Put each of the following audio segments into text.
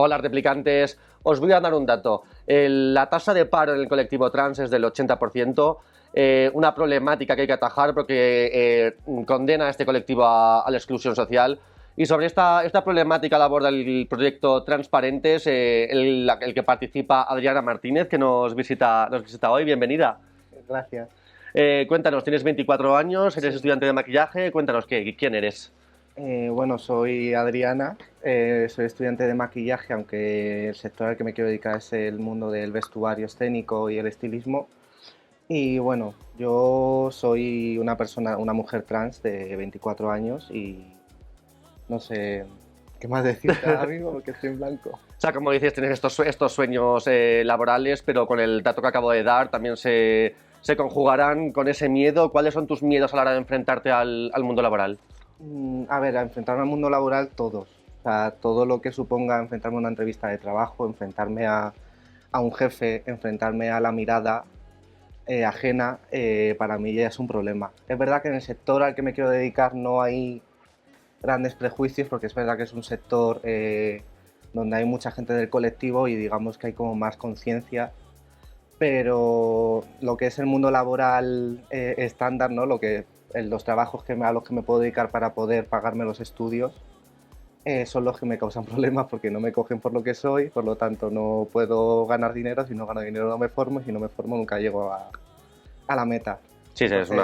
Hola, replicantes. Os voy a dar un dato. La tasa de paro en el colectivo trans es del 80%, una problemática que hay que atajar porque condena a este colectivo a la exclusión social. Y sobre esta problemática la aborda el proyecto Transparentes, el que participa Adriana Martínez, que nos visita hoy. Bienvenida. Gracias. Cuéntanos, tienes 24 años, eres estudiante de maquillaje. Cuéntanos, ¿quién eres? Bueno, soy Adriana, soy estudiante de maquillaje, aunque el sector al que me quiero dedicar es el mundo del vestuario escénico y el estilismo. Y bueno, yo soy una mujer trans de 24 años y no sé qué más decirte ahora mismo porque estoy en blanco. O sea, como dices, tienes estos sueños laborales, pero con el dato que acabo de dar también se conjugarán con ese miedo. ¿Cuáles son tus miedos a la hora de enfrentarte al mundo laboral? A ver, a enfrentarme al mundo laboral todos. O sea, todo lo que suponga enfrentarme a una entrevista de trabajo, enfrentarme a un jefe, enfrentarme a la mirada ajena, para mí ya es un problema. Es verdad que en el sector al que me quiero dedicar no hay grandes prejuicios, porque es verdad que es un sector donde hay mucha gente del colectivo y digamos que hay como más conciencia, pero lo que es el mundo laboral estándar, ¿no? Los trabajos a los que me puedo dedicar para poder pagarme los estudios son los que me causan problemas porque no me cogen por lo que soy, por lo tanto no puedo ganar dinero, si no gano dinero no me formo y si no me formo nunca llego a la meta. Sí, entonces,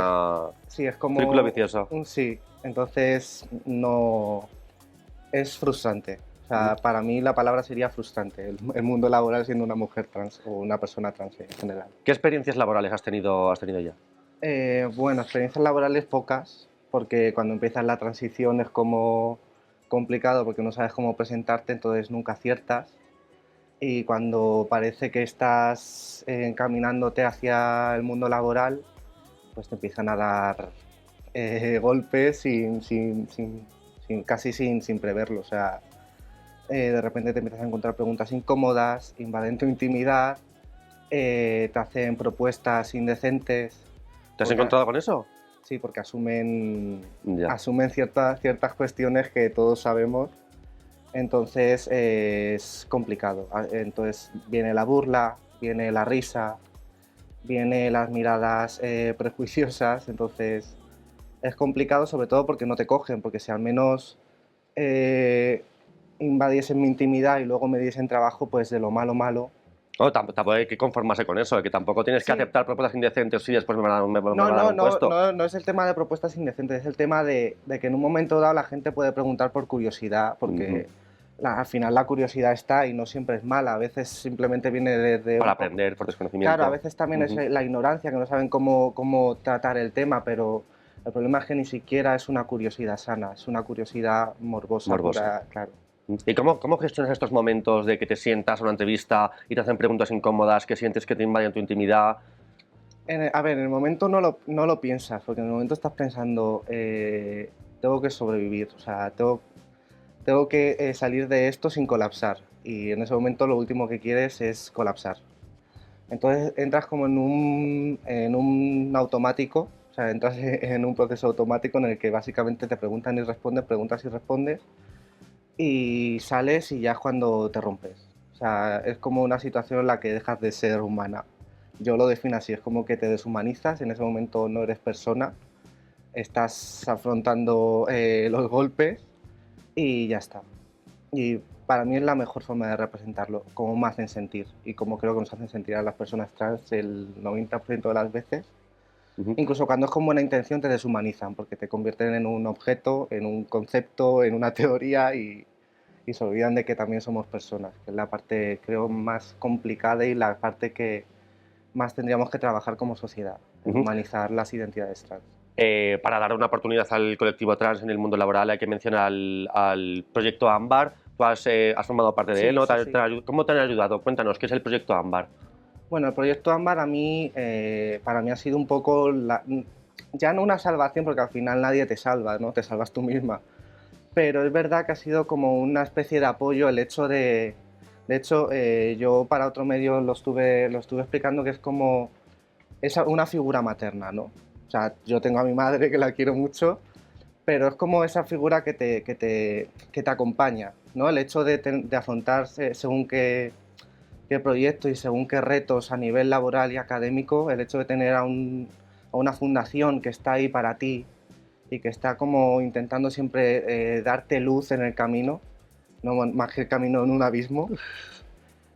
es como círculo vicioso. Sí, entonces no es frustrante. O sea, para mí la palabra sería frustrante, el mundo laboral siendo una mujer trans o una persona trans en general. ¿Qué experiencias laborales has tenido ya? Bueno, experiencias laborales pocas, porque cuando empiezas la transición es como complicado porque no sabes cómo presentarte, entonces nunca aciertas. Y cuando parece que estás encaminándote hacia el mundo laboral, pues te empiezan a dar golpes casi sin preverlo. O sea, de repente te empiezas a encontrar preguntas incómodas, invaden tu intimidad, te hacen propuestas indecentes. ¿Te has encontrado con eso? Sí, porque asumen ciertas cuestiones que todos sabemos, entonces es complicado. Entonces viene la burla, viene la risa, viene las miradas prejuiciosas, entonces es complicado sobre todo porque no te cogen, porque si al menos invadiesen mi intimidad y luego me diesen trabajo, pues de lo malo malo. No, tampoco hay que conformarse con eso, que tampoco tienes que aceptar propuestas indecentes y después me van a dar un puesto. No es el tema de propuestas indecentes, es el tema de que en un momento dado la gente puede preguntar por curiosidad, porque al final la curiosidad está y no siempre es mala, a veces simplemente viene desde... Para aprender, por desconocimiento. Claro, a veces también es la ignorancia, que no saben cómo tratar el tema, pero el problema es que ni siquiera es una curiosidad sana, es una curiosidad morbosa. Claro. ¿Y cómo gestionas estos momentos de que te sientas a una entrevista y te hacen preguntas incómodas, que sientes que te invaden tu intimidad? A ver, en el momento no lo piensas, porque en el momento estás pensando, tengo que sobrevivir, o sea, tengo que salir de esto sin colapsar, y en ese momento lo último que quieres es colapsar. Entonces entras como en un automático, o sea, entras en un proceso automático en el que básicamente te preguntan y respondes, preguntas y respondes, y sales y ya es cuando te rompes. O sea, es como una situación en la que dejas de ser humana. Yo lo defino así, es como que te deshumanizas, en ese momento no eres persona, estás afrontando los golpes y ya está. Y para mí es la mejor forma de representarlo, cómo me hacen sentir y cómo creo que nos hacen sentir a las personas trans el 90% de las veces. Incluso cuando es con buena intención te deshumanizan porque te convierten en un objeto, en un concepto, en una teoría y se olvidan de que también somos personas, que es la parte creo más complicada y la parte que más tendríamos que trabajar como sociedad, humanizar las identidades trans. Para dar una oportunidad al colectivo trans en el mundo laboral hay que mencionar al proyecto Ámbar. Tú has formado parte de él, ¿no? Sí. ¿Cómo te han ayudado? Cuéntanos, ¿qué es el proyecto Ámbar? Bueno, el proyecto Ámbar para mí ha sido un poco, ya no una salvación, porque al final nadie te salva, ¿no? Te salvas tú misma. Pero es verdad que ha sido como una especie de apoyo el hecho de... De hecho, yo para otro medio lo estuve explicando que es como una figura materna, ¿no? O sea, yo tengo a mi madre que la quiero mucho, pero es como esa figura que te acompaña. ¿no? El hecho de afrontar según qué proyectos y según qué retos a nivel laboral y académico, el hecho de tener a una fundación que está ahí para ti y que está como intentando siempre darte luz en el camino, no más que el camino en un abismo,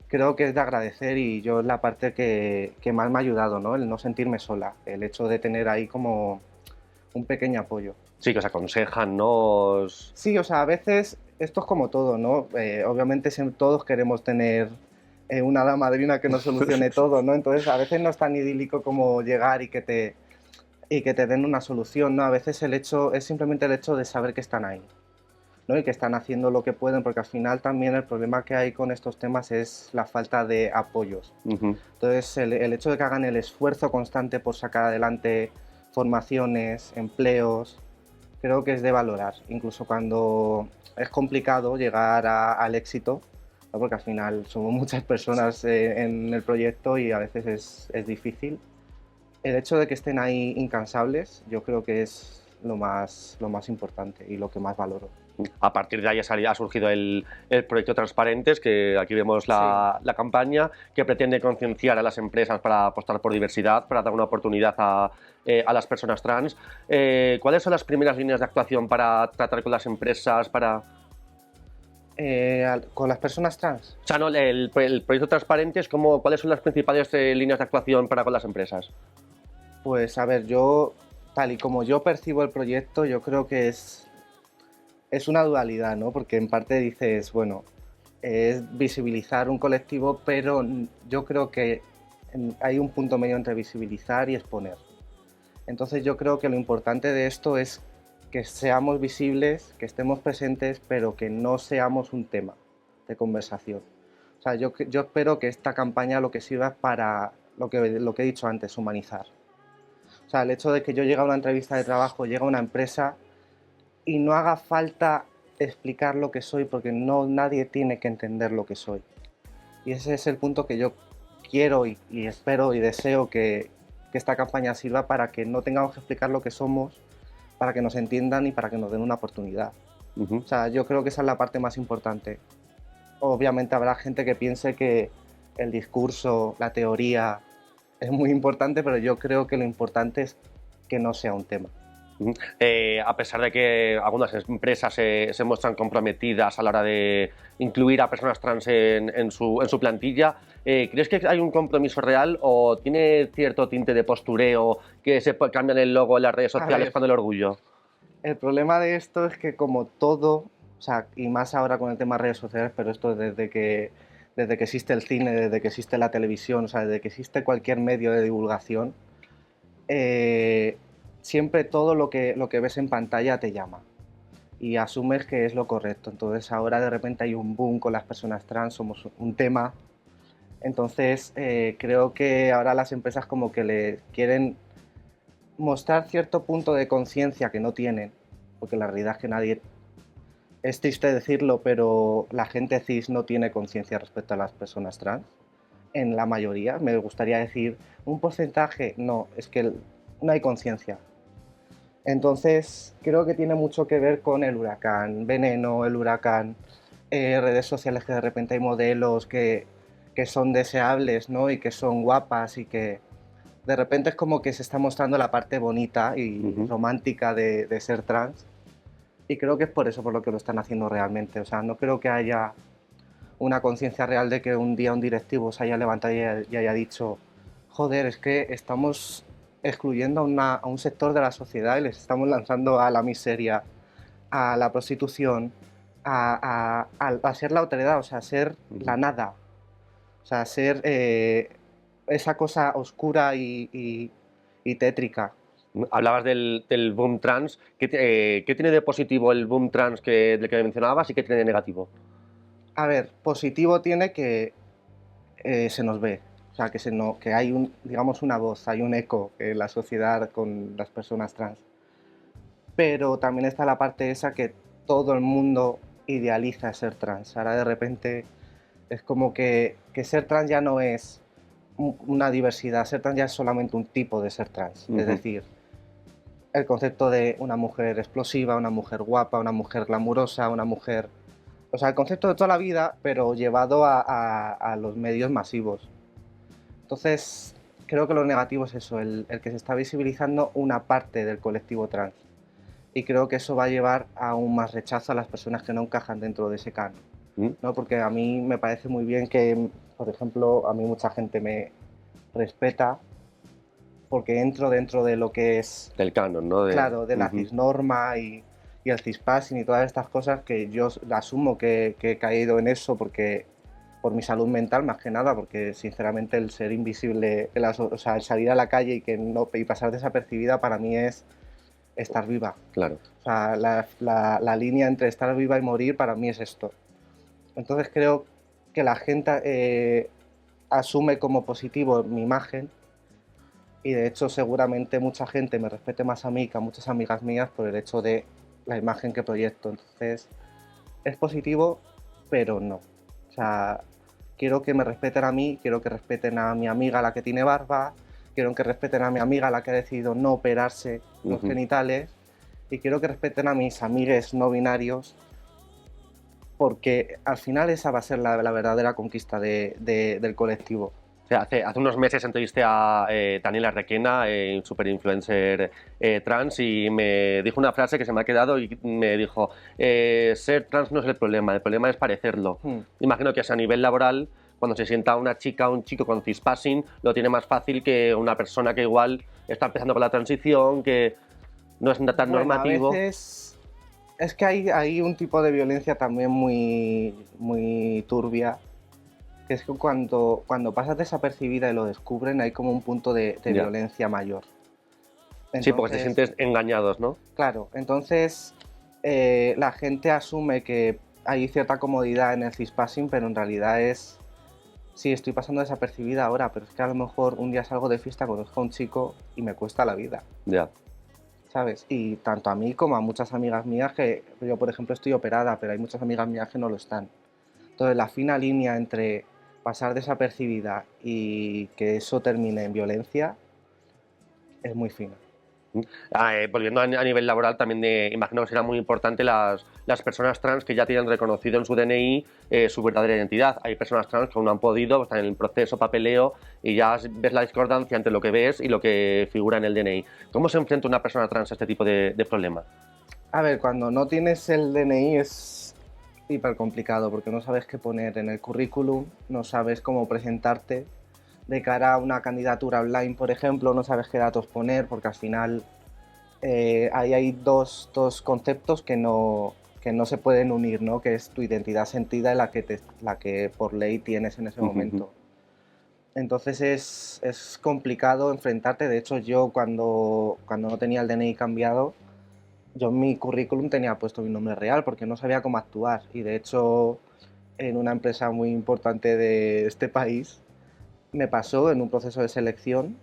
creo que es de agradecer y yo es la parte que más me ha ayudado, ¿no? El no sentirme sola, el hecho de tener ahí como un pequeño apoyo. Sí, que os aconsejan, ¿no? Sí, o sea, a veces esto es como todo, ¿no? Obviamente todos queremos tener una hada madrina que nos solucione todo, ¿no? Entonces a veces no es tan idílico como llegar y que te den una solución, ¿no? A veces es simplemente el hecho de saber que están ahí, ¿no? Y que están haciendo lo que pueden, porque al final también el problema que hay con estos temas es la falta de apoyos. Entonces el hecho de que hagan el esfuerzo constante por sacar adelante formaciones, empleos, creo que es de valorar, incluso cuando es complicado llegar al éxito, ¿no? Porque al final somos muchas personas en el proyecto y a veces es difícil. El hecho de que estén ahí incansables, yo creo que es lo más importante y lo que más valoro. A partir de ahí ha surgido el proyecto Transparentes, que aquí vemos la campaña, que pretende concienciar a las empresas para apostar por diversidad, para dar una oportunidad a las personas trans. ¿Cuáles son las primeras líneas de actuación para tratar con las empresas, ¿Con las personas trans? O sea, no, el proyecto Transparentes, ¿cuáles son las principales líneas de actuación para con las empresas? Pues a ver, tal y como yo percibo el proyecto, yo creo que es una dualidad, ¿no? Porque en parte dices, bueno, es visibilizar un colectivo, pero yo creo que hay un punto medio entre visibilizar y exponer. Entonces yo creo que lo importante de esto es que seamos visibles, que estemos presentes, pero que no seamos un tema de conversación. O sea, yo espero que esta campaña lo que sirva es para lo que he dicho antes, humanizar. O sea, el hecho de que yo llegue a una entrevista de trabajo, llegue a una empresa y no haga falta explicar lo que soy porque nadie tiene que entender lo que soy. Y ese es el punto que yo quiero y espero y deseo que esta campaña sirva para que no tengamos que explicar lo que somos, para que nos entiendan y para que nos den una oportunidad. O sea, yo creo que esa es la parte más importante. Obviamente habrá gente que piense que el discurso, la teoría es muy importante, pero yo creo que lo importante es que no sea un tema. A pesar de que algunas empresas se muestran comprometidas a la hora de incluir a personas trans en su plantilla, ¿crees que hay un compromiso real o tiene cierto tinte de postureo que se cambian el logo en las redes sociales con el orgullo? El problema de esto es que como todo, o sea, y más ahora con el tema de redes sociales, pero esto desde que existe el cine, desde que existe la televisión, o sea, desde que existe cualquier medio de divulgación, siempre todo lo que ves en pantalla te llama y asumes que es lo correcto. Entonces ahora de repente hay un boom con las personas trans, somos un tema. Entonces creo que ahora las empresas como que le quieren mostrar cierto punto de conciencia que no tienen, porque la realidad es que nadie, es triste decirlo, pero la gente cis no tiene conciencia respecto a las personas trans. En la mayoría, me gustaría decir un porcentaje, no, es que no hay conciencia. Entonces, creo que tiene mucho que ver con el huracán Veneno, el huracán redes sociales, que de repente hay modelos que son deseables, ¿no? Y que son guapas y que de repente es como que se está mostrando la parte bonita y romántica de ser trans. Y creo que es por eso por lo que lo están haciendo realmente. O sea, no creo que haya una conciencia real de que un día un directivo se haya levantado y haya dicho, joder, es que estamos excluyendo a un sector de la sociedad y les estamos lanzando a la miseria, a la prostitución, a ser la autoridad, o sea, a ser la nada, o sea, a ser esa cosa oscura y tétrica. Hablabas del boom trans. ¿Qué tiene de positivo el boom trans del que mencionabas y qué tiene de negativo? A ver, positivo tiene que se nos ve, o sea, que hay digamos una voz, hay un eco en la sociedad con las personas trans. Pero también está la parte esa que todo el mundo idealiza ser trans. Ahora de repente es como que ser trans ya no es una diversidad, ser trans ya es solamente un tipo de ser trans. Es decir, el concepto de una mujer explosiva, una mujer guapa, una mujer glamurosa, una mujer... O sea, el concepto de toda la vida, pero llevado a los medios masivos. Entonces, creo que lo negativo es eso, el que se está visibilizando una parte del colectivo trans. Y creo que eso va a llevar a aún más rechazo a las personas que no encajan dentro de ese canon, ¿Mm? ¿no? Porque a mí me parece muy bien que, por ejemplo, a mí mucha gente me respeta porque entro dentro de lo que es, Del canon, ¿no? claro, de la Ujú. cisnorma y el cispassing y todas estas cosas que yo asumo que he caído en eso porque por mi salud mental más que nada, porque sinceramente el ser invisible, o sea, el salir a la calle y, que no, y pasar desapercibida para mí es estar viva. Claro. O sea, la línea entre estar viva y morir para mí es esto. Entonces creo que la gente asume como positivo mi imagen y de hecho seguramente mucha gente me respete más a mí que a muchas amigas mías por el hecho de la imagen que proyecto. Entonces es positivo, pero no. O sea, quiero que me respeten a mí, quiero que respeten a mi amiga la que tiene barba, quiero que respeten a mi amiga la que ha decidido no operarse los genitales y quiero que respeten a mis amigues no binarios porque al final esa va a ser la verdadera conquista del colectivo. O sea, hace unos meses entrevisté a Daniela Requena, super influencer trans, y me dijo una frase que se me ha quedado y me dijo, ser trans no es el problema es parecerlo. Imagino que es a nivel laboral, cuando se sienta una chica o un chico con cispassing, lo tiene más fácil que una persona que igual está empezando con la transición, que no es tan Bueno, normativo. a veces es que hay un tipo de violencia también muy turbia, que es que cuando pasas desapercibida y lo descubren, hay como un punto de Ya. violencia mayor. Sí, porque te Entonces, sientes engañados, ¿no? claro, entonces la gente asume que hay cierta comodidad en el cispassing, pero en realidad es, sí, estoy pasando desapercibida ahora, pero es que a lo mejor un día salgo de fiesta, conozco a un chico y me cuesta la vida, Ya. ¿sabes? Y tanto a mí como a muchas amigas mías, que yo por ejemplo estoy operada, pero hay muchas amigas mías que no lo están. Entonces la fina línea entre pasar desapercibida y que eso termine en violencia es muy fina. Volviendo a nivel laboral, también imagino que será muy importante las personas trans que ya tienen reconocido en su DNI su verdadera identidad. Hay personas trans que aún no han podido, están en el proceso, papeleo, y ya ves la discordancia entre lo que ves y lo que figura en el DNI. ¿Cómo se enfrenta una persona trans a este tipo de problemas? A ver, cuando no tienes el DNI es hiper complicado porque no sabes qué poner en el currículum, no sabes cómo presentarte de cara a una candidatura online, por ejemplo, no sabes qué datos poner porque al final ahí hay dos conceptos que no se pueden unir, ¿no? Que es tu identidad sentida y la que por ley tienes en ese momento. Entonces es complicado enfrentarte. De hecho, yo cuando no tenía el DNI cambiado, yo en mi currículum tenía puesto mi nombre real porque no sabía cómo actuar. Y de hecho, en una empresa muy importante de este país, me pasó en un proceso de selección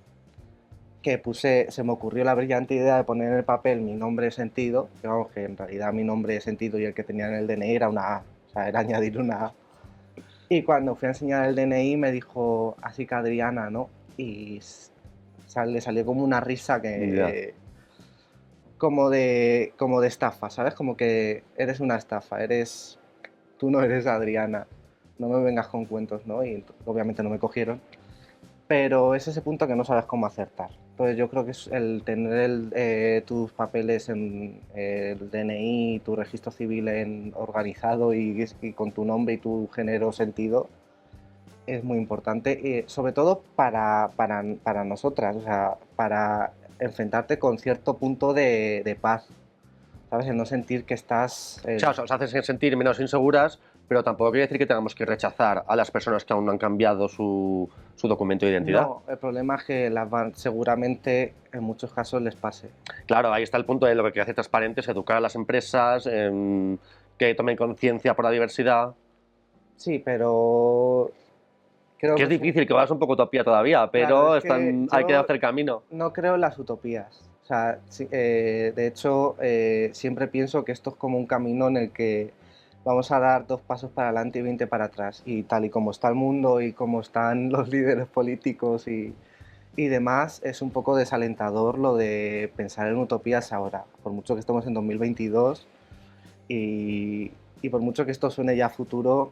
que se me ocurrió la brillante idea de poner en el papel mi nombre de sentido, que vamos, que en realidad mi nombre de sentido y el que tenía en el DNI era una A, o sea, era añadir una A. Y cuando fui a enseñar el DNI me dijo, así que Adriana, ¿no? Y le salió como una risa que... como de estafa, ¿sabes? Como que eres una estafa, tú no eres Adriana, no me vengas con cuentos, ¿no? Y obviamente no me cogieron, pero es ese punto que no sabes cómo acertar. Entonces yo creo que es el tener tus papeles en el DNI, tu registro civil organizado y con tu nombre y tu género sentido es muy importante, sobre todo para nosotras, o sea, para enfrentarte con cierto punto de paz, ¿sabes? El no sentir que estás... O sea, os hace sentir menos inseguras, pero tampoco quiere decir que tengamos que rechazar a las personas que aún no han cambiado su documento de identidad. No, el problema es que seguramente en muchos casos les pase. Claro, ahí está el punto de lo que hay que hacer transparente, es educar a las empresas, que tomen conciencia por la diversidad. Sí, pero creo Que que es difícil, que va a ser un poco utopía todavía, claro, pero es que hay que yo hacer camino. no creo en las utopías. O sea, de hecho, siempre pienso que esto es como un camino en el que vamos a dar 2 pasos para adelante y 20 para atrás. Y tal y como está el mundo y como están los líderes políticos y demás, es un poco desalentador lo de pensar en utopías ahora. Por mucho que estemos en 2022 y y por mucho que esto suene ya a futuro,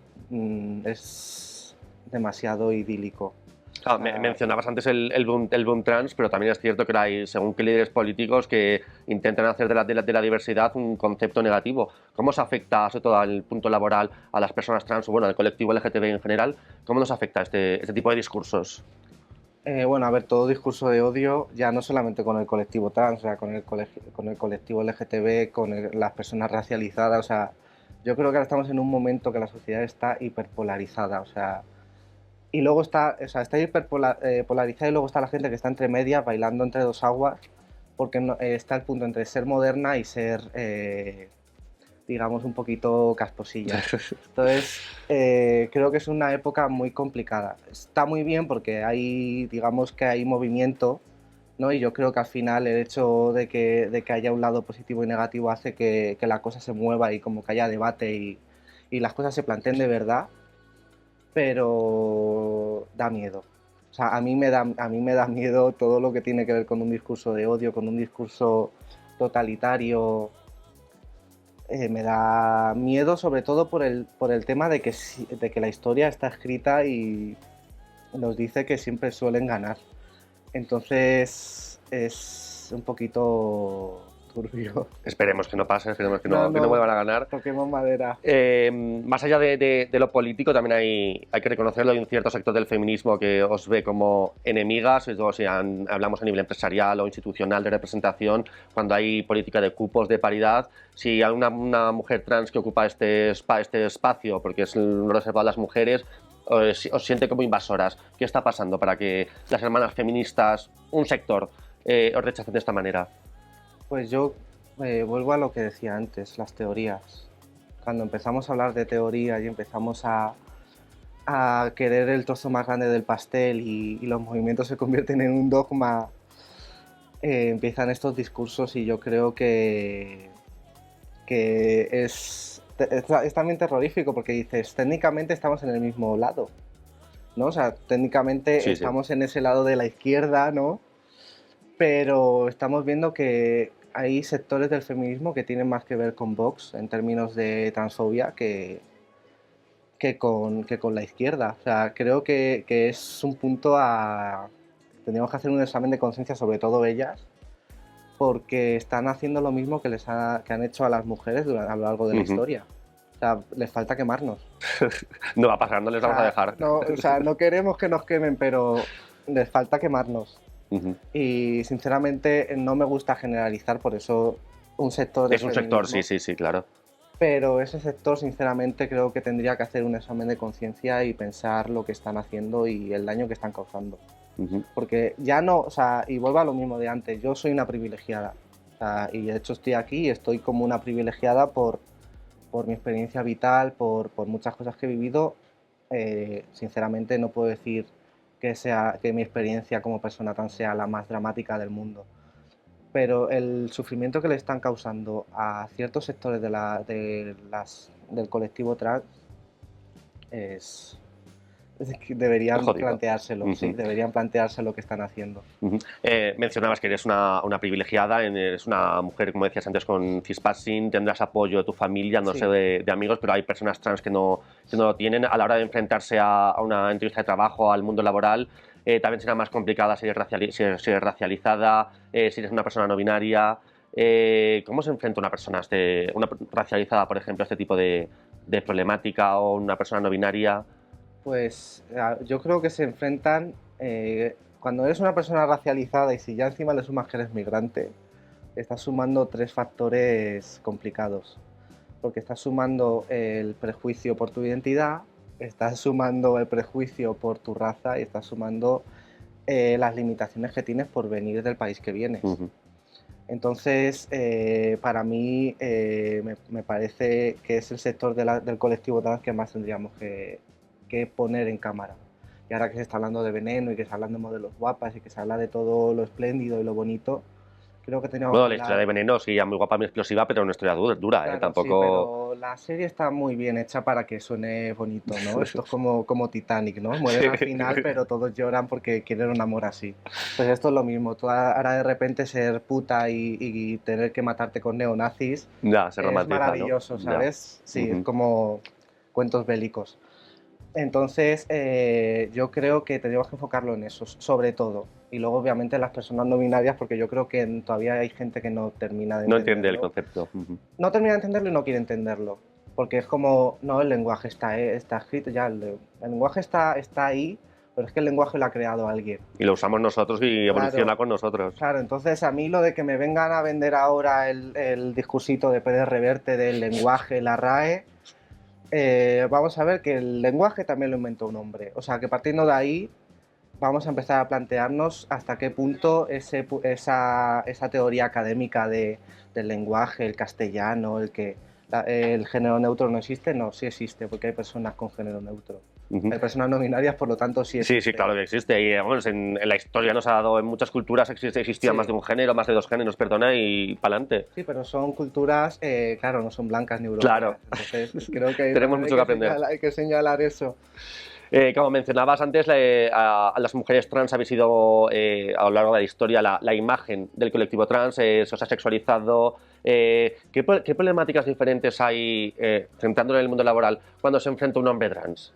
es demasiado idílico. Claro, mencionabas antes el boom trans, pero también es cierto que hay, según qué líderes políticos, que intentan hacer de la diversidad un concepto negativo. ¿Cómo se afecta, sobre todo al punto laboral, a las personas trans o bueno, al colectivo LGTB en general? ¿Cómo nos afecta este tipo de discursos? Bueno, a ver, todo discurso de odio, ya no solamente con el colectivo trans, o sea, con el colectivo LGTB, las personas racializadas, o sea, yo creo que ahora estamos en un momento que la sociedad está hiperpolarizada, o sea, y luego está, o sea, está hiperpolarizada y luego está la gente que está entre medias, bailando entre dos aguas, porque está el punto entre ser moderna y ser, digamos, un poquito casposilla. Entonces, creo que es una época muy complicada. Está muy bien porque hay, digamos que hay movimiento, ¿no? Y yo creo que al final el hecho de que haya un lado positivo y negativo hace que la cosa se mueva y como que haya debate y las cosas se planteen de verdad, pero da miedo. O sea, a mí me da miedo todo lo que tiene que ver con un discurso de odio, con un discurso totalitario. Me da miedo sobre todo por el tema de que la historia está escrita y nos dice que siempre suelen ganar. Entonces es un poquito turbio. Esperemos que no pase, esperemos No, que no no, vuelvan a ganar. toquemos madera. Más allá de lo político, también hay que reconocerlo, hay un cierto sector del feminismo que os ve como enemigas, sobre todo si hablamos a nivel empresarial o institucional de representación, cuando hay política de cupos, de paridad. Si hay una mujer trans que ocupa este espacio, porque es reservado a las mujeres, os siente como invasoras. ¿Qué está pasando para que las hermanas feministas, un sector, os rechacen de esta manera? Pues yo vuelvo a lo que decía antes, las teorías. Cuando empezamos a hablar de teoría y empezamos a querer el trozo más grande del pastel y los movimientos se convierten en un dogma, empiezan estos discursos y yo creo que es también terrorífico porque dices, técnicamente estamos en el mismo lado, ¿no? O sea, técnicamente Sí, sí. estamos en ese lado de la izquierda, ¿no? Pero estamos viendo que hay sectores del feminismo que tienen más que ver con Vox en términos de transfobia que con la izquierda. O sea, creo que es un punto a... Tendríamos que hacer un examen de conciencia, sobre todo ellas, porque están haciendo lo mismo que han hecho a las mujeres a lo largo de la historia. O sea, les falta quemarnos. No va a pasar, no les vamos a dejar. No, o sea, no queremos que nos quemen, pero les falta quemarnos. Y sinceramente no me gusta generalizar, por eso un sector... Es un sector, sí, sí, sí, claro. Pero ese sector sinceramente creo que tendría que hacer un examen de conciencia y pensar lo que están haciendo y el daño que están causando. Porque ya no, o sea, y vuelvo a lo mismo de antes, yo soy una privilegiada. O sea, y de hecho estoy aquí y estoy como una privilegiada por mi experiencia vital, por muchas cosas que he vivido. Sinceramente no puedo decir que mi experiencia como persona trans sea la más dramática del mundo. Pero el sufrimiento que le están causando a ciertos sectores del colectivo trans es que deberían planteárselo, sí, deberían plantearse lo que están haciendo. Mencionabas que eres una privilegiada, eres una mujer, como decías antes, con cispassing, tendrás apoyo de tu familia, no sé, de amigos, pero hay personas trans que no lo tienen. A la hora de enfrentarse a una entrevista de trabajo, al mundo laboral, también será más complicada si eres racializada, si eres una persona no binaria. ¿Cómo se enfrenta una persona una racializada, por ejemplo, a este tipo de problemática, o una persona no binaria? Pues yo creo que se enfrentan, cuando eres una persona racializada y si ya encima le sumas que eres migrante, estás sumando tres factores complicados. Porque estás sumando el prejuicio por tu identidad, estás sumando el prejuicio por tu raza y estás sumando las limitaciones que tienes por venir del país que vienes. Entonces, para mí me parece que es el sector del colectivo trans que más tendríamos que poner en cámara. Y ahora que se está hablando de Veneno y que se habla de modelos guapas y que se habla de todo lo espléndido y lo bonito, creo que teníamos Bueno, que la historia de hablar. Veneno sí, muy guapa, muy explosiva, pero una historia dura, Claro, sí, tampoco... pero la serie está muy bien hecha para que suene bonito, ¿no? Esto es como Titanic, ¿no? Mueren al final, pero todos lloran porque quieren un amor así. Pues esto es lo mismo. Tú ahora de repente ser puta y tener que matarte con neonazis Ya, se es romantiza, ¿no? maravilloso, Ya. ¿sabes? Sí, es como cuentos bélicos. Entonces, yo creo que tenemos que enfocarlo en eso, sobre todo. Y luego, obviamente, las personas no binarias, porque yo creo que todavía hay gente que no termina de No entiende el entenderlo. concepto. No termina de entenderlo y no quiere entenderlo. Porque es como, no, el lenguaje está escrito ya, el lenguaje está ahí, pero es que el lenguaje lo ha creado alguien. Y lo usamos nosotros y evoluciona Claro, con nosotros. claro, entonces a mí lo de que me vengan a vender ahora el discursito de Pérez Reverte del lenguaje, la RAE, vamos a ver que el lenguaje también lo inventó un hombre. O sea, que partiendo de ahí vamos a empezar a plantearnos hasta qué punto esa teoría académica del lenguaje, el castellano, el género neutro no existe, no, sí existe, porque hay personas con género neutro. Hay personas no binarias, por lo tanto sí Sí, existe. sí, claro que existe. Y vamos, en la historia nos ha dado, en muchas culturas existía Sí. más de un género, más de dos géneros, perdona, y pa'lante. Sí, pero son culturas, claro, no son blancas ni europeas. Claro. Entonces creo que Tenemos también mucho que aprender. hay que señalar eso. Como mencionabas antes, a las mujeres trans habéis sido a lo largo de la historia la imagen del colectivo trans, se os ha sexualizado. ¿Qué problemáticas diferentes hay, centrándolo en el mundo laboral, cuando se enfrenta un hombre trans?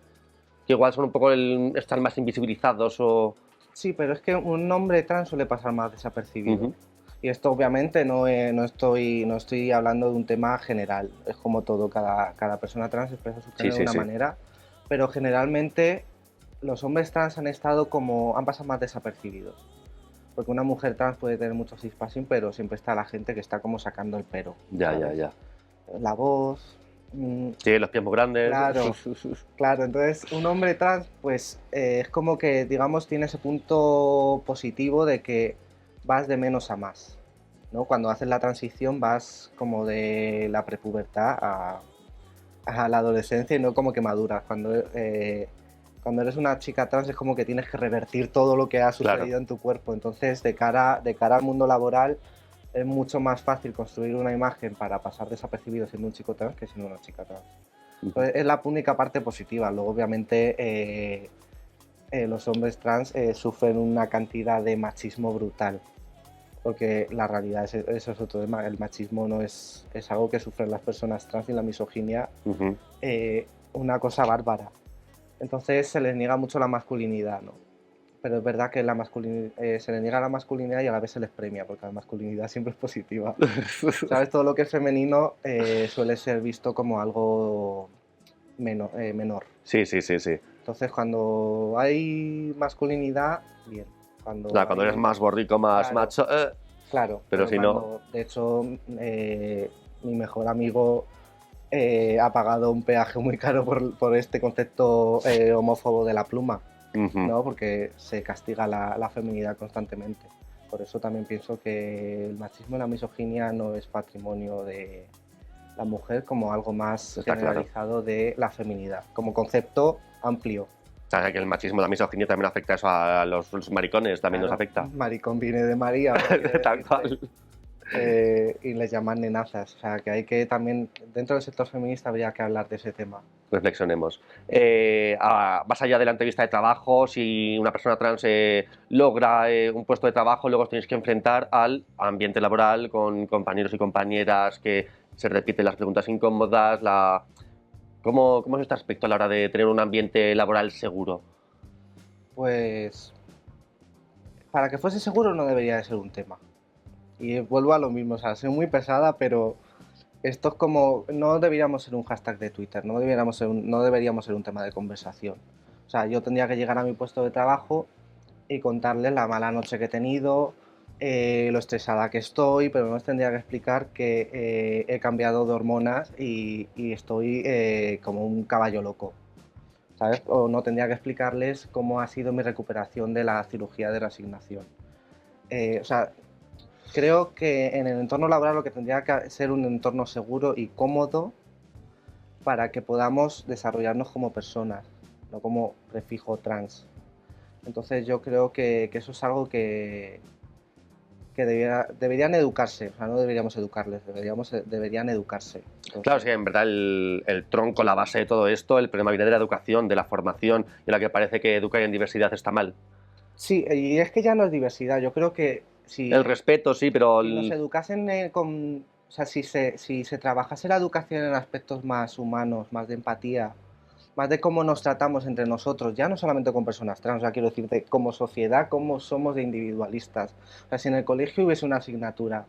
Que igual son un poco están más invisibilizados o... Sí, pero es que un nombre trans suele pasar más desapercibido. Ujú. Y esto obviamente no estoy hablando de un tema general. Es como todo, cada persona trans expresa su género Sí, de una sí. manera. Pero generalmente los hombres trans han pasado más desapercibidos. Porque una mujer trans puede tener mucho cispassing, pero siempre está la gente que está como sacando el pero. Ya. La voz. Sí, los pies muy grandes. Claro, claro. Entonces, un hombre trans, pues es como que, digamos, tiene ese punto positivo de que vas de menos a más, ¿no? Cuando haces la transición vas como de la prepubertad a la adolescencia y no como que maduras. Cuando eres una chica trans es como que tienes que revertir todo lo que ha sucedido Claro. en tu cuerpo. Entonces, de cara al mundo laboral, es mucho más fácil construir una imagen para pasar desapercibido siendo un chico trans que siendo una chica trans. Entonces, es la única parte positiva. Luego, obviamente, los hombres trans sufren una cantidad de machismo brutal. Porque la realidad, eso es otro tema. El machismo no es algo que sufren las personas trans y la misoginia, Ujú. una cosa bárbara. Entonces se les niega mucho la masculinidad, ¿no? Pero es verdad que se les niega la masculinidad y a la vez se les premia, porque la masculinidad siempre es positiva. ¿Sabes? Todo lo que es femenino suele ser visto como algo menor. Sí. Entonces, cuando hay masculinidad, bien. Cuando eres más borrico, más Claro. macho... Claro, Pero si no... de hecho, mi mejor amigo ha pagado un peaje muy caro por este concepto homófobo de la pluma, ¿no? Porque se castiga la feminidad constantemente. Por eso también pienso que el machismo y la misoginia no es patrimonio de la mujer como algo más Está generalizado de la feminidad, como concepto amplio. O sea, que el machismo, la misoginia también afecta eso a los maricones, también nos Claro, afecta. Maricón viene de María, porque Tal cual. y les llaman nenazas. O sea, que hay que también, dentro del sector feminista habría que hablar de ese tema. Reflexionemos. Más allá de la entrevista de trabajo, si una persona trans logra un puesto de trabajo, luego os tenéis que enfrentar al ambiente laboral con compañeros y compañeras que se repiten las preguntas incómodas. ¿Cómo es este aspecto a la hora de tener un ambiente laboral seguro? Pues, para que fuese seguro no debería de ser un tema. Y vuelvo a lo mismo, o sea, soy muy pesada, pero esto es como, no deberíamos ser un hashtag de Twitter, no deberíamos ser un tema de conversación. O sea, yo tendría que llegar a mi puesto de trabajo y contarles la mala noche que he tenido, lo estresada que estoy, pero no les tendría que explicar que he cambiado de hormonas y estoy como un caballo loco, ¿sabes? O no tendría que explicarles cómo ha sido mi recuperación de la cirugía de reasignación. O sea, creo que en el entorno laboral lo que tendría que ser un entorno seguro y cómodo para que podamos desarrollarnos como personas, no como prefijo trans. Entonces yo creo que eso es algo que que deberían educarse, o sea, no deberíamos educarles, deberían educarse. Entonces, Claro, sí, en verdad el tronco, la base de todo esto, el problema viene de la educación, de la formación, y la que parece que educar en diversidad está mal. sí, y es que ya no es diversidad, yo creo que El respeto, sí, pero si nos educasen o sea, si se trabajase la educación en aspectos más humanos, más de empatía, más de cómo nos tratamos entre nosotros, ya no solamente con personas trans, o sea, quiero decirte, como sociedad, cómo somos de individualistas. O sea, si en el colegio hubiese una asignatura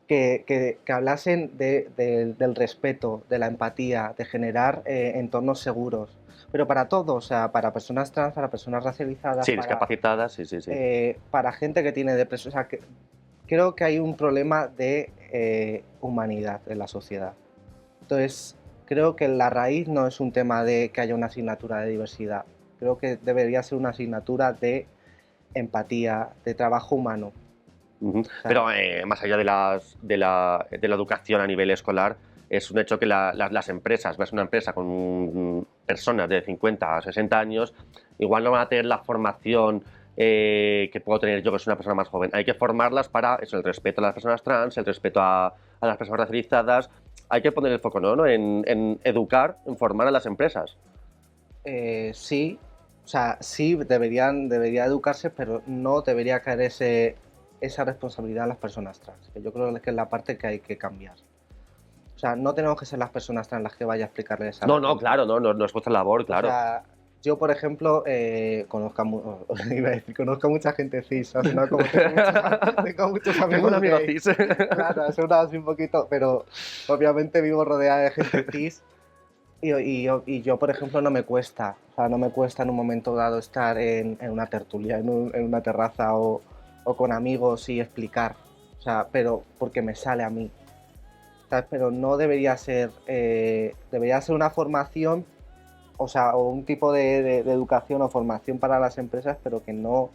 que hablasen del respeto, de la empatía, de generar entornos seguros, pero para todos, o sea, para personas trans, para personas racializadas, sí, discapacitadas, sí, sí, sí. para gente que tiene depresión, o sea, creo que hay un problema de humanidad en la sociedad. Entonces, creo que la raíz no es un tema de que haya una asignatura de diversidad. Creo que debería ser una asignatura de empatía, de trabajo humano. Ujú. O sea, Pero más allá de la educación a nivel escolar, es un hecho que las empresas, ves una empresa con personas de 50 a 60 años, igual no van a tener la formación que puedo tener yo, que soy una persona más joven. Hay que formarlas para eso, el respeto a las personas trans, el respeto a las personas racializadas. Hay que poner el foco, ¿no? En educar, en formar a las empresas. sí, o sea, sí debería educarse, pero no debería caer esa responsabilidad a las personas trans, que yo creo que es la parte que hay que cambiar. O sea, no tenemos que ser las personas trans las que vaya a explicarles a la No, no, gente. claro, no es vuestra labor, O claro. sea, yo, por ejemplo, conozco a mucha gente cis, al final como tengo muchos Tengo un amigos amigo gays, cis. claro, ha sonado así un poquito, pero obviamente vivo rodeada de gente cis y yo, por ejemplo, no me cuesta, o sea, no me cuesta en un momento dado estar en una tertulia, en una terraza o con amigos y explicar, o sea, pero porque me sale a mí, ¿sabes? Pero no debería ser una formación, o sea, o un tipo de educación o formación para las empresas, pero que no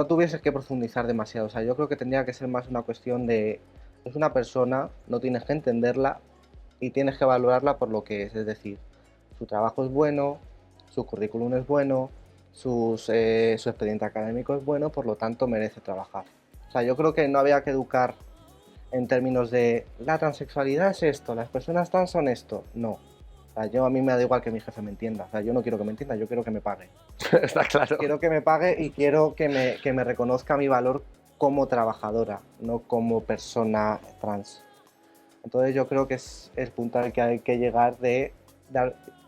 tuvieses que profundizar demasiado. O sea, yo creo que tendría que ser más una cuestión de, es una persona, no tienes que entenderla y tienes que valorarla por lo que es decir, su trabajo es bueno, su currículum es bueno, su expediente académico es bueno, por lo tanto merece trabajar. O sea, yo creo que no había que educar en términos de la transexualidad es esto, las personas trans son esto. No. O sea, a mí me da igual que mi jefe me entienda. O sea, yo no quiero que me entienda, yo quiero que me pague. Está claro. Quiero que me pague y quiero que me reconozca mi valor como trabajadora, no como persona trans. Entonces yo creo que es el punto al que hay que llegar de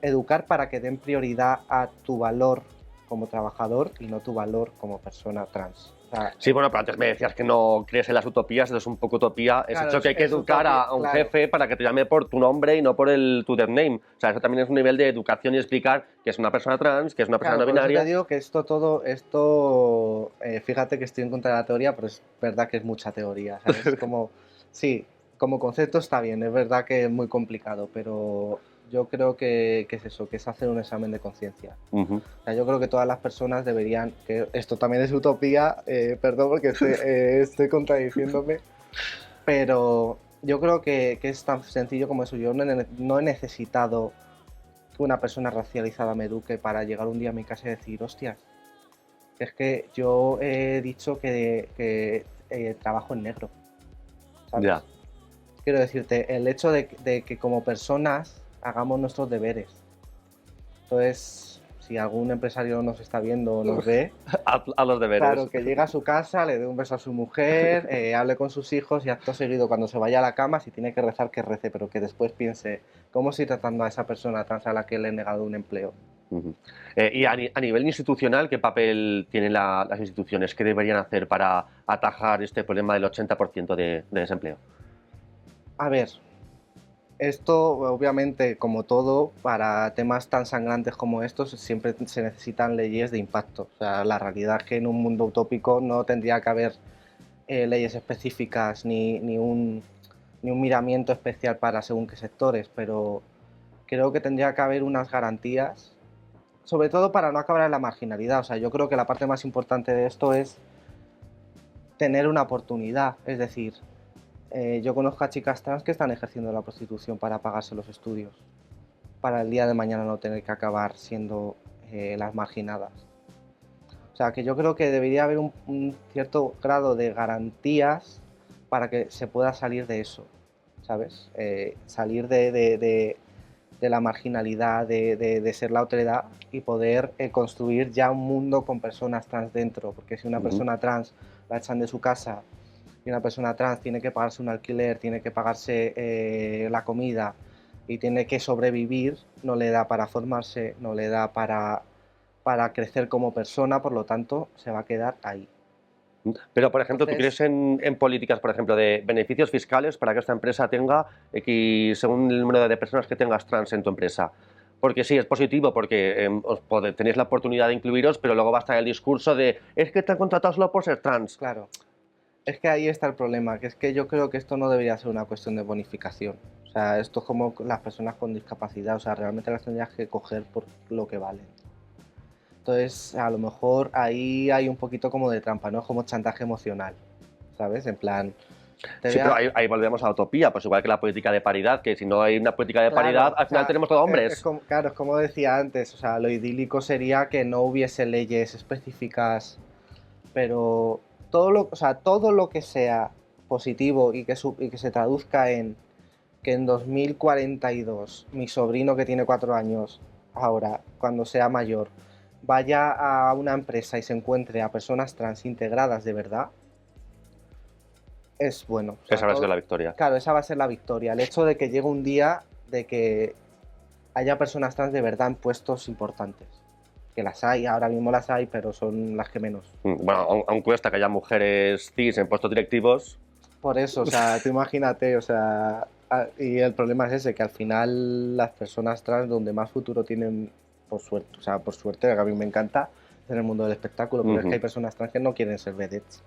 educar para que den prioridad a tu valor como trabajador y no tu valor como persona trans. O sea, Sí, bueno, pero antes me decías que no crees en las utopías, entonces un poco utopía es claro, hecho que hay que es educar utopía, a un claro. jefe para que te llame por tu nombre y no por tu dead name. O sea, eso también es un nivel de educación y explicar que es una persona trans, que es una persona Claro, no por eso te binaria. digo que fíjate que estoy en contra de la teoría, pero es verdad que es mucha teoría, ¿sabes? Es como, sí, como concepto está bien, es verdad que es muy complicado, pero yo creo que es eso, que es hacer un examen de conciencia. Ujú. O sea, yo creo que todas las personas deberían, que esto también es utopía, perdón porque estoy contradiciéndome, pero yo creo que es tan sencillo como eso. Yo no he necesitado que una persona racializada me eduque para llegar un día a mi casa y decir, hostias, es que yo he dicho que trabajo en negro, ¿sabes? Ya. Quiero decirte, el hecho de que como personas hagamos nuestros deberes. Entonces, si algún empresario nos está viendo o nos ve, A los deberes. claro, que llegue a su casa, le dé un beso a su mujer, hable con sus hijos y acto seguido, cuando se vaya a la cama, si tiene que rezar, que rece, pero que después piense, ¿cómo estoy tratando a esa persona trans a la que le he negado un empleo? Ujú. Y a nivel institucional, ¿qué papel tienen las instituciones? ¿Qué deberían hacer para atajar este problema del 80% de desempleo? A ver, esto obviamente, como todo, para temas tan sangrantes como estos, siempre se necesitan leyes de impacto. O sea, la realidad es que en un mundo utópico no tendría que haber leyes específicas ni un miramiento especial para según qué sectores, pero creo que tendría que haber unas garantías, sobre todo para no acabar en la marginalidad. O sea, yo creo que la parte más importante de esto es tener una oportunidad, es decir, yo conozco a chicas trans que están ejerciendo la prostitución para pagarse los estudios, para el día de mañana no tener que acabar siendo las marginadas. O sea, que yo creo que debería haber un cierto grado de garantías para que se pueda salir de eso, ¿sabes? Salir de la marginalidad, de ser la otredad y poder construir ya un mundo con personas trans dentro, porque si una persona trans la echan de su casa y una persona trans tiene que pagarse un alquiler, tiene que pagarse la comida y tiene que sobrevivir, no le da para formarse, no le da para crecer como persona, por lo tanto se va a quedar ahí. Pero, por ejemplo, ¿tú Entonces, crees en políticas, por ejemplo, de beneficios fiscales para que esta empresa tenga X según el número de personas que tengas trans en tu empresa? Porque sí, es positivo porque tenéis la oportunidad de incluiros, pero luego va a estar el discurso de es que te han contratado solo por ser trans. claro, es que ahí está el problema, que es que yo creo que esto no debería ser una cuestión de bonificación. O sea, esto es como las personas con discapacidad, o sea, realmente las tendrías que coger por lo que valen. Entonces, a lo mejor ahí hay un poquito como de trampa, ¿no? Es como chantaje emocional, ¿sabes? En plan, te Sí, voy pero a... ahí volvemos a la utopía, pues igual que la política de paridad, que si no hay una política de paridad, Claro, al o final sea, tenemos todo hombres. claro, es como decía antes, o sea, lo idílico sería que no hubiese leyes específicas, pero o sea, todo lo que sea positivo y que se traduzca en que en 2042 mi sobrino que tiene 4 años ahora, cuando sea mayor, vaya a una empresa y se encuentre a personas trans integradas de verdad, es bueno. O sea, Esa habrá sido la victoria. claro, esa va a ser la victoria. El hecho de que llegue un día de que haya personas trans de verdad en puestos importantes. Que las hay, ahora mismo las hay, pero son las que menos. Bueno, aún cuesta que haya mujeres cis en puestos directivos. Por eso, o sea, tú imagínate, o sea, y el problema es ese, que al final las personas trans donde más futuro tienen, por suerte, o sea, por suerte, que a mí me encanta, es en el mundo del espectáculo, pero es que hay personas trans que no quieren ser vedettes.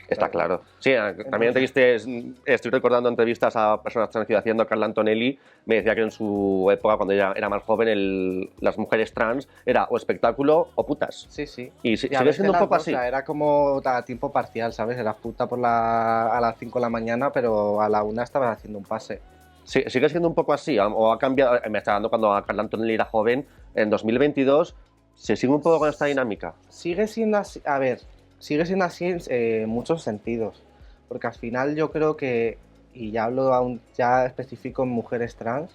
Está claro. Sí, también Entonces, estoy recordando entrevistas a personas trans que iba haciendo. Carla Antonelli me decía que en su época, cuando ella era más joven, las mujeres trans era o espectáculo o putas. sí, sí. Y Y a sigue veces siendo un las poco dos, así. o sea, era como a tiempo parcial, ¿sabes? Eras puta a las 5 de la mañana, pero a la 1 estabas haciendo un pase. Sí, sigue siendo un poco así. O ha cambiado. Me está dando cuando Carla Antonelli era joven, en 2022, se sigue un poco con esta dinámica. Sigue siendo así, a ver, sigue siendo así en muchos sentidos, porque al final yo creo que, y ya hablo aún, ya especifico en mujeres trans,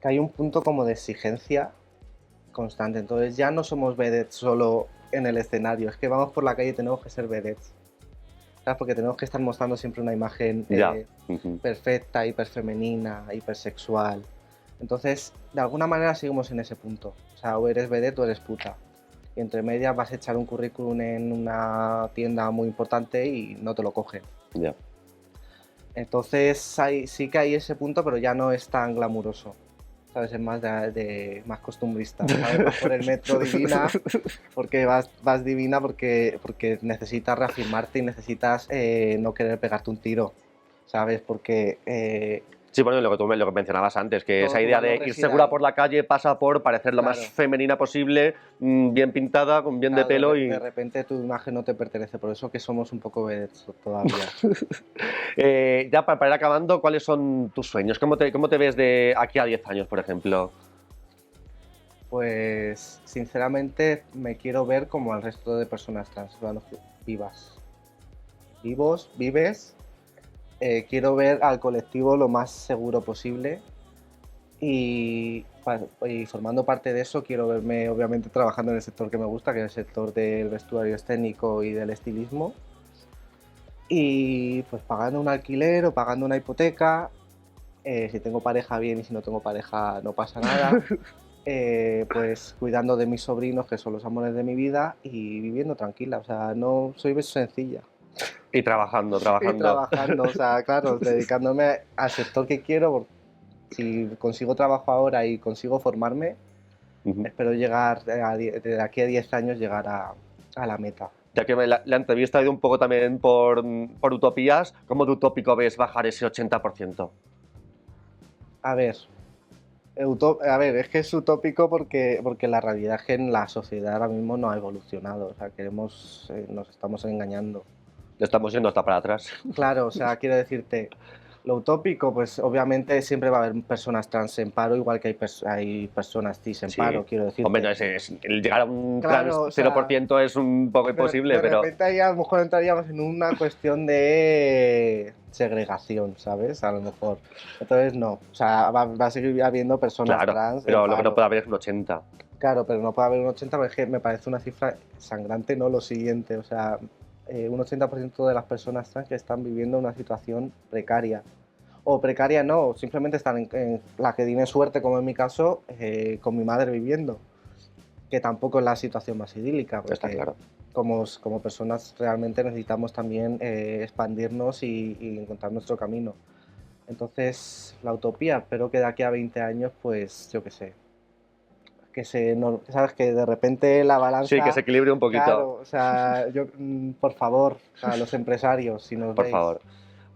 que hay un punto como de exigencia constante, entonces ya no somos vedettes solo en el escenario, es que vamos por la calle y tenemos que ser vedettes, ¿sabes? Porque tenemos que estar mostrando siempre una imagen Ya. perfecta, hiperfemenina, hipersexual, entonces de alguna manera seguimos en ese punto, o sea, o eres vedette o eres puta. Y entre medias vas a echar un currículum en una tienda muy importante y no te lo cogen. Ya. Entonces sí que hay ese punto, pero ya no es tan glamuroso. ¿Sabes? Es más más costumbrista. ¿Sabes? Vas por el metro divina, porque vas divina porque necesitas reafirmarte y necesitas no querer pegarte un tiro. ¿Sabes? Porque Sí, bueno, lo que mencionabas antes, que todo esa tu idea valor de ir reside segura ahí. por la calle pasa por parecer lo más Claro. femenina posible, bien pintada, con bien de Claro, pelo de y... repente tu imagen no te pertenece, por eso que somos un poco vedettes todavía. Ya para ir acabando, ¿cuáles son tus sueños? ¿Cómo te ves de aquí a 10 años, por ejemplo? Pues sinceramente me quiero ver como al resto de personas trans, vivas. Vives. Quiero ver al colectivo lo más seguro posible y formando parte de eso quiero verme obviamente trabajando en el sector que me gusta, que es el sector del vestuario escénico y del estilismo. Y pues pagando un alquiler o pagando una hipoteca, si tengo pareja bien y si no tengo pareja no pasa nada. Pues cuidando de mis sobrinos, que son los amores de mi vida, y viviendo tranquila, o sea, no soy sencilla. Y trabajando, Y trabajando. trabajando, o sea, claro, dedicándome al sector que quiero, si consigo trabajo ahora y consigo formarme, espero llegar, de aquí a 10 años, llegar a la meta. Ya que la entrevista ha ido un poco también por utopías, ¿cómo de utópico ves bajar ese 80%? A ver, a ver, es que es utópico porque la realidad es que en la sociedad ahora mismo no ha evolucionado, o sea, nos estamos engañando. Le estamos yendo hasta para atrás. Claro, o sea, quiero decirte, Lo utópico, pues obviamente siempre va a haber personas trans en paro, igual que hay personas cis en Sí. paro, quiero decir. Hombre, no, el llegar a un Claro, trans o sea, 0% es un poco imposible, de pero repente ahí a lo mejor entraríamos en una cuestión de segregación, ¿sabes? A lo mejor. Entonces no, o sea, va a seguir habiendo personas claro, trans pero en lo que no paro. puede haber es un 80. Claro, pero no puede haber un 80 porque es que me parece una cifra sangrante, no lo siguiente, o sea, un 80% de las personas trans que están viviendo una situación precaria. O precaria no, simplemente están en la que tiene suerte, como en mi caso, con mi madre viviendo, que tampoco es la situación más idílica, porque Está claro. como personas realmente necesitamos también expandirnos y encontrar nuestro camino. Entonces, la utopía, espero que de aquí a 20 años, pues, yo qué sé, sabes, que de repente la balanza... Sí, que se equilibre un poquito. Claro, o sea, por favor, a los empresarios, si nos Por veis. favor.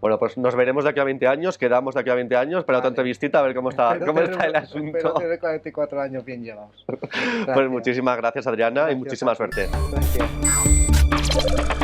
Bueno, pues nos veremos de aquí a 20 años, quedamos de aquí a 20 años para otra Vale. entrevistita a ver cómo está, Espero el Espero asunto. tener 44 años bien llevados. Pues Gracias. muchísimas gracias, Adriana, y Gracias muchísima a ti. suerte. Gracias.